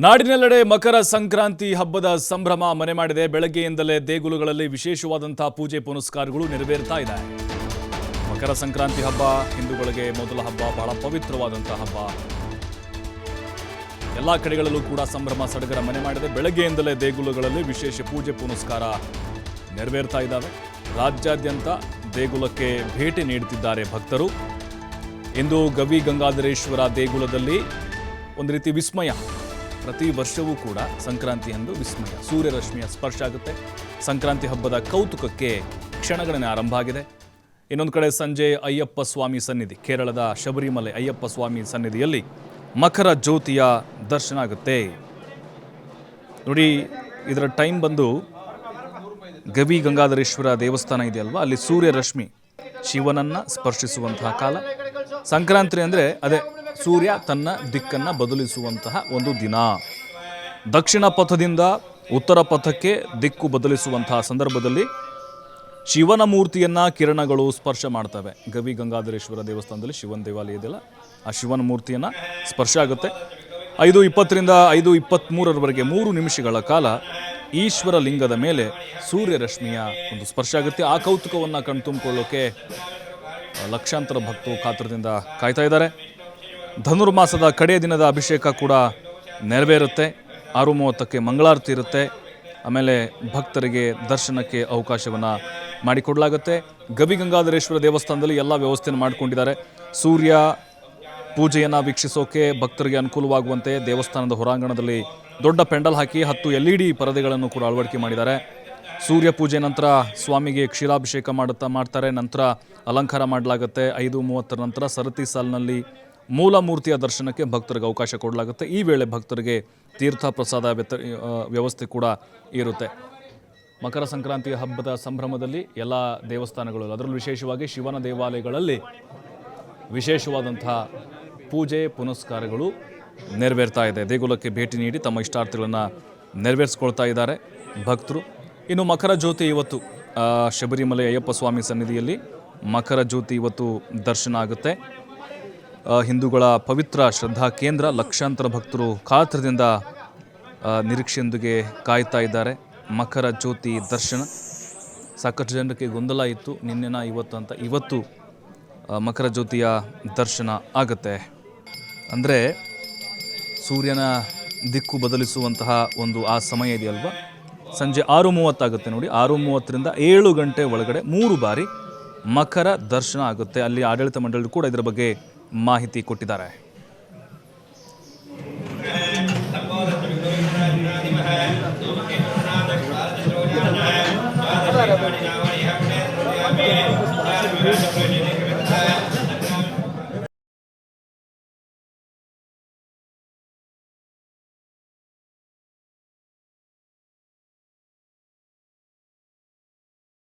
ನಾಡಿನೆಲ್ಲೆಡೆ ಮಕರ ಸಂಕ್ರಾಂತಿ ಹಬ್ಬದ ಸಂಭ್ರಮ ಮನೆ ಮಾಡಿದೆ. ಬೆಳಗ್ಗೆಯಿಂದಲೇ ದೇಗುಲಗಳಲ್ಲಿ ವಿಶೇಷವಾದಂತಹ ಪೂಜೆ ಪುನಸ್ಕಾರಗಳು ನೆರವೇರ್ತಾ ಇದೆ. ಮಕರ ಸಂಕ್ರಾಂತಿ ಹಬ್ಬ ಹಿಂದೂಗಳಿಗೆ ಮೊದಲ ಹಬ್ಬ, ಬಹಳ ಪವಿತ್ರವಾದಂತಹ ಹಬ್ಬ. ಎಲ್ಲಾ ಕಡೆಗಳಲ್ಲೂ ಕೂಡ ಸಂಭ್ರಮ ಸಡಗರ ಮನೆ ಮಾಡಿದೆ. ಬೆಳಗ್ಗೆಯಿಂದಲೇ ದೇಗುಲಗಳಲ್ಲಿ ವಿಶೇಷ ಪೂಜೆ ಪುನಸ್ಕಾರ ನೆರವೇರ್ತಾ ಇದ್ದಾವೆ. ರಾಜ್ಯಾದ್ಯಂತ ದೇಗುಲಕ್ಕೆ ಭೇಟಿ ನೀಡುತ್ತಿದ್ದಾರೆ ಭಕ್ತರು. ಇಂದು ಗವಿ ಗಂಗಾಧರೇಶ್ವರ ದೇಗುಲದಲ್ಲಿ ಒಂದು ರೀತಿ ವಿಸ್ಮಯ. ಪ್ರತಿ ವರ್ಷವೂ ಕೂಡ ಸಂಕ್ರಾಂತಿ ಎಂದು ವಿಸ್ಮಯ, ಸೂರ್ಯರಶ್ಮಿಯ ಸ್ಪರ್ಶ ಆಗುತ್ತೆ. ಸಂಕ್ರಾಂತಿ ಹಬ್ಬದ ಕೌತುಕಕ್ಕೆ ಕ್ಷಣಗಣನೆ ಆರಂಭ ಆಗಿದೆ. ಇನ್ನೊಂದು ಕಡೆ ಸಂಜೆ ಅಯ್ಯಪ್ಪ ಸ್ವಾಮಿ ಸನ್ನಿಧಿ, ಕೇರಳದ ಶಬರಿಮಲೆ ಅಯ್ಯಪ್ಪ ಸ್ವಾಮಿ ಸನ್ನಿಧಿಯಲ್ಲಿ ಮಕರ ಜ್ಯೋತಿಯ ದರ್ಶನ ಆಗುತ್ತೆ. ನೋಡಿ, ಇದರ ಟೈಮ್ ಬಂದು ಗವಿ ಗಂಗಾಧರೇಶ್ವರ ದೇವಸ್ಥಾನ ಇದೆಯಲ್ವಾ, ಅಲ್ಲಿ ಸೂರ್ಯರಶ್ಮಿ ಶಿವನನ್ನ ಸ್ಪರ್ಶಿಸುವಂತಹ ಕಾಲ. ಸಂಕ್ರಾಂತಿ ಅಂದರೆ ಅದೇ ಸೂರ್ಯ ತನ್ನ ದಿಕ್ಕನ್ನು ಬದಲಿಸುವಂತಹ ಒಂದು ದಿನ. ದಕ್ಷಿಣ ಪಥದಿಂದ ಉತ್ತರ ಪಥಕ್ಕೆ ದಿಕ್ಕು ಬದಲಿಸುವಂತಹ ಸಂದರ್ಭದಲ್ಲಿ ಶಿವನ ಮೂರ್ತಿಯನ್ನು ಕಿರಣಗಳು ಸ್ಪರ್ಶ ಮಾಡ್ತವೆ. ಗವಿ ಗಂಗಾಧರೇಶ್ವರ ದೇವಸ್ಥಾನದಲ್ಲಿ ಶಿವನ ದೇವಾಲಯ ಇದೆಯಲ್ಲ, ಆ ಶಿವನ ಮೂರ್ತಿಯನ್ನು ಸ್ಪರ್ಶ ಆಗುತ್ತೆ. 5:20ರಿಂದ 5:23ರವರೆಗೆ 3 ನಿಮಿಷಗಳ ಕಾಲ ಈಶ್ವರ ಲಿಂಗದ ಮೇಲೆ ಸೂರ್ಯರಶ್ಮಿಯ ಒಂದು ಸ್ಪರ್ಶ ಆಗುತ್ತೆ. ಆ ಕೌತುಕವನ್ನು ಕಣ್ತುಂಬಿಕೊಳ್ಳೋಕೆ ಲಕ್ಷಾಂತರ ಭಕ್ತರು ಕಾತರದಿಂದ ಕಾಯ್ತಾ ಇದ್ದಾರೆ. ಧನುರ್ಮಾಸದ ಕಡೆಯ ದಿನದ ಅಭಿಷೇಕ ಕೂಡ ನೆರವೇರುತ್ತೆ. 6:30ಕ್ಕೆ ಮಂಗಳಾರತಿ ಇರುತ್ತೆ. ಆಮೇಲೆ ಭಕ್ತರಿಗೆ ದರ್ಶನಕ್ಕೆ ಅವಕಾಶವನ್ನು ಮಾಡಿಕೊಡಲಾಗುತ್ತೆ. ಗವಿ ಗಂಗಾಧರೇಶ್ವರ ದೇವಸ್ಥಾನದಲ್ಲಿ ಎಲ್ಲ ವ್ಯವಸ್ಥೆಯನ್ನು ಮಾಡಿಕೊಂಡಿದ್ದಾರೆ. ಸೂರ್ಯ ಪೂಜೆಯನ್ನು ವೀಕ್ಷಿಸೋಕೆ ಭಕ್ತರಿಗೆ ಅನುಕೂಲವಾಗುವಂತೆ ದೇವಸ್ಥಾನದ ಹೊರಾಂಗಣದಲ್ಲಿ ದೊಡ್ಡ ಪೆಂಡಲ್ ಹಾಕಿ 10 LED ಪರದೆಗಳನ್ನು ಕೂಡ ಅಳವಡಿಕೆ ಮಾಡಿದ್ದಾರೆ. ಸೂರ್ಯ ಪೂಜೆ ನಂತರ ಸ್ವಾಮಿಗೆ ಕ್ಷೀರಾಭಿಷೇಕ ಮಾಡ್ತಾರೆ. ನಂತರ ಅಲಂಕಾರ ಮಾಡಲಾಗುತ್ತೆ. 5:30 ನಂತರ ಸರತಿ ಸಾಲಿನಲ್ಲಿ ಮೂಲ ಮೂರ್ತಿಯ ದರ್ಶನಕ್ಕೆ ಭಕ್ತರಿಗೆ ಅವಕಾಶ ಕೊಡಲಾಗುತ್ತೆ. ಈ ವೇಳೆ ಭಕ್ತರಿಗೆ ತೀರ್ಥ ಪ್ರಸಾದ ವ್ಯವಸ್ಥೆ ಕೂಡ ಇರುತ್ತೆ. ಮಕರ ಸಂಕ್ರಾಂತಿಯ ಹಬ್ಬದ ಸಂಭ್ರಮದಲ್ಲಿ ಎಲ್ಲ ದೇವಸ್ಥಾನಗಳು, ಅದರಲ್ಲೂ ವಿಶೇಷವಾಗಿ ಶಿವನ ದೇವಾಲಯಗಳಲ್ಲಿ ವಿಶೇಷವಾದಂತಹ ಪೂಜೆ ಪುನಸ್ಕಾರಗಳು ನೆರವೇರ್ತಾ ಇದೆ. ದೇಗುಲಕ್ಕೆ ಭೇಟಿ ನೀಡಿ ತಮ್ಮ ಇಷ್ಟಾರ್ಥಗಳನ್ನು ನೆರವೇರಿಸ್ಕೊಳ್ತಾ ಇದ್ದಾರೆ ಭಕ್ತರು. ಇನ್ನು ಮಕರ ಜ್ಯೋತಿ ಇವತ್ತು ಶಬರಿಮಲೆ ಅಯ್ಯಪ್ಪ ಸ್ವಾಮಿ ಸನ್ನಿಧಿಯಲ್ಲಿ ಮಕರ ಜ್ಯೋತಿ ಇವತ್ತು ದರ್ಶನ ಆಗುತ್ತೆ. ಹಿಂದೂಗಳ ಪವಿತ್ರ ಶ್ರದ್ಧಾ ಕೇಂದ್ರ. ಲಕ್ಷಾಂತರ ಭಕ್ತರು ಕಾತರದಿಂದ ನಿರೀಕ್ಷೆಯೊಂದಿಗೆ ಕಾಯ್ತಾ ಇದ್ದಾರೆ ಮಕರ ಜ್ಯೋತಿ ದರ್ಶನ. ಸಾಕಷ್ಟು ಜನರಿಗೆ ಗೊಂದಲ ಇತ್ತು, ನಿನ್ನೆನ ಇವತ್ತು ಅಂತ. ಇವತ್ತು ಮಕರ ಜ್ಯೋತಿಯ ದರ್ಶನ ಆಗುತ್ತೆ. ಅಂದರೆ ಸೂರ್ಯನ ದಿಕ್ಕು ಬದಲಿಸುವಂತಹ ಒಂದು ಆ ಸಮಯ ಇದೆಯಲ್ವ, ಸಂಜೆ 6:30 ಆಗುತ್ತೆ ನೋಡಿ. 6:30ರಿಂದ 7 ಗಂಟೆ ಒಳಗಡೆ 3 ಬಾರಿ ಮಕರ ದರ್ಶನ ಆಗುತ್ತೆ. ಅಲ್ಲಿ ಆಡಳಿತ ಮಂಡಳಿ ಕೂಡ ಇದರ ಬಗ್ಗೆ ಮಾಹಿತಿ ಕೊಟ್ಟಿದ್ದಾರೆ.